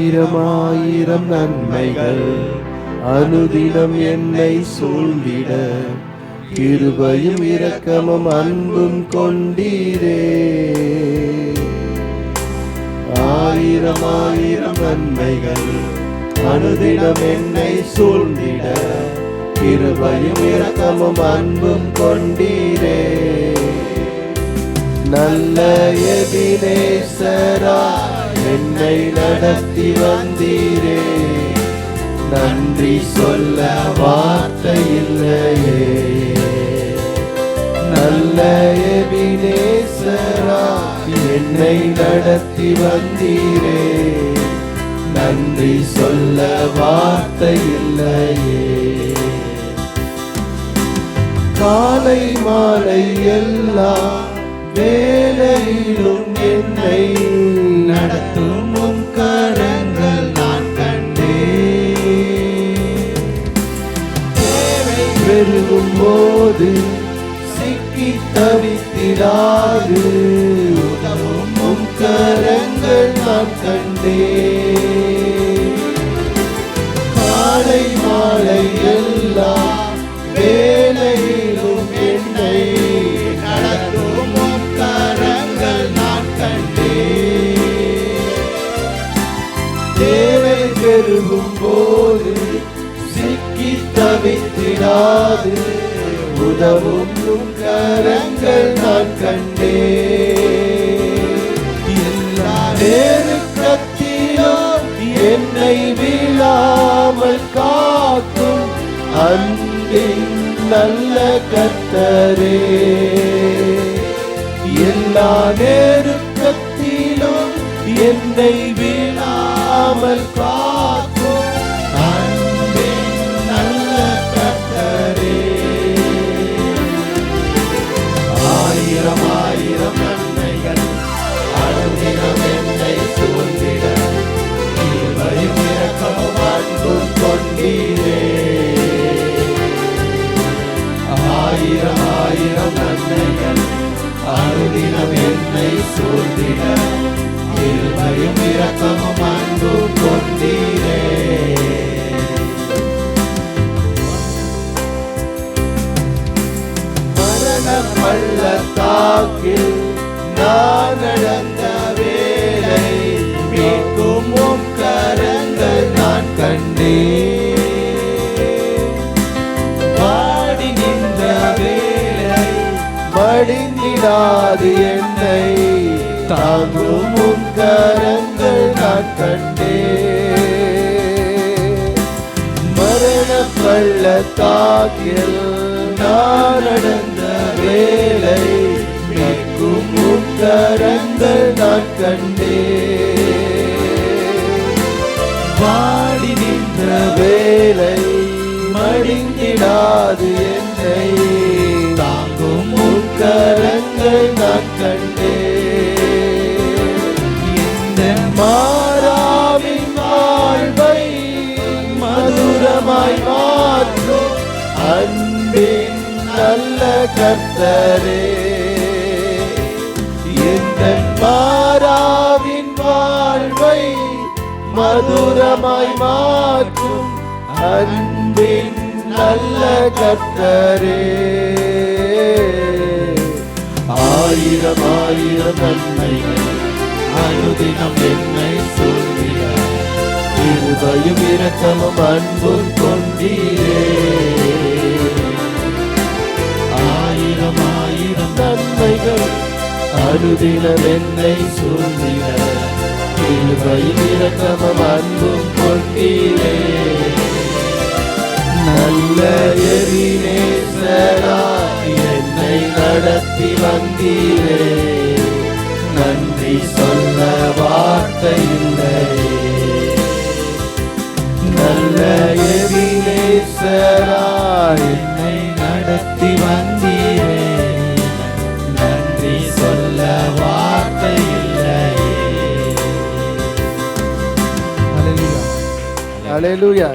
ஆயிரம் நன்மைகள் அனுதினம் என்னை சூழ்ந்திட கிருபையும் இரக்கமும் அன்பும் கொண்டீரே. ஆயிரம் நன்மைகள் அனுதினம் என்னை சூழ்ந்திட கிருபையும் இரக்கமும் அன்பும் கொண்டீரே. நல்ல எபினேசரா என்னை நடத்தி வந்தீரே, நன்றி சொல்ல வார்த்தை இல்லையே. நல்ல எபினேசரா என்னை நடத்தி வந்தீரே, நன்றி சொல்ல வார்த்தை இல்லையே. காலை மாலை எல்லாம் வேலையிலும் என்னை நடத்தும் உம் கரங்கள் நான் கண்டேன். தேவை பெருகும் போது சிக்கி தவித்திடாது உதவும் உம் கரங்கள் நான் கண்டேன். காலை மாலை எல்லாம் வேலையிலும் என்னை நடத்தும் உம் கரங்கள் நான் கண்டேன். தேவை பெருகும் போது சிக்கி தவித்திடாது உதவும் உம் கரங்கள் நான் கண்டேன். எல்லா நெருக்கத்திலும் என்னை விழாமல் காக்கும் அன்பின் நல்ல கர்த்தரே. எல்லா நெருக்கத்திலும் என்னை விழாமல் காக்கும் அன்பின் நல்ல கர்த்தரே. ஆயிரம் நன்மைகள் அனுதினம் என்னை சூழ்ந்திட கிருபையும் இரக்கமும் அன்பும் கொண்டீரே. ஆயிரம் நன்மைகள் அனுதினம் என்னை சூழ்ந்திட கிருபையும் இரக்கமும் அன்பும் கொண்டீரே. மரண பள்ளத்தாக்கில் நான் நடந்த வேளை மீட்கும் உம் கரங்கள் நான் கண்டேன். வாடி நின்ற வேளை மடிந்திடாது என்னை தாங்கும் உம் கரங்கள் நான் கண்டேன். மரண பள்ளத்தாக்கில் நான் நடந்த வேளை மீட்கும் உம் கரங்கள் நான் கண்டேன். வாடி நின்ற வேளை மடிந்திடாது என்னை தாங்கும் உம் கரங்கள் நான் கண்டேன். இந்த மாறாவின் வாழ்வை மதுரமாய் மாற்றும் அன்பின் நல்ல கர்த்தரே. இந்த மாறாவின் வாழ்வை மதுரமாய் மாற்றும் அன்பின் நல்ல கர்த்தரே. ஆயிரம் நன்மைகள் அனுதினம் என்னை சூழ்ந்திட கிருபையும் இரக்கமும் அன்பும் கொண்டீரே. ஆயிரம் நன்மைகள் அனுதினம் என்னை சூழ்ந்திட கிருபையும் இரக்கமும் அன்பும் கொண்டீரே. நல்ல எபினேசரா என்னை நடத்தி வந்தீரே, நன்றி சொல்ல வார்த்தை இல்லையே. நல்ல எபினேசரா என்னை நடத்தி வந்தீரே, நன்றி சொல்ல வார்த்தை இல்லையே. ஹல்லேலூயா.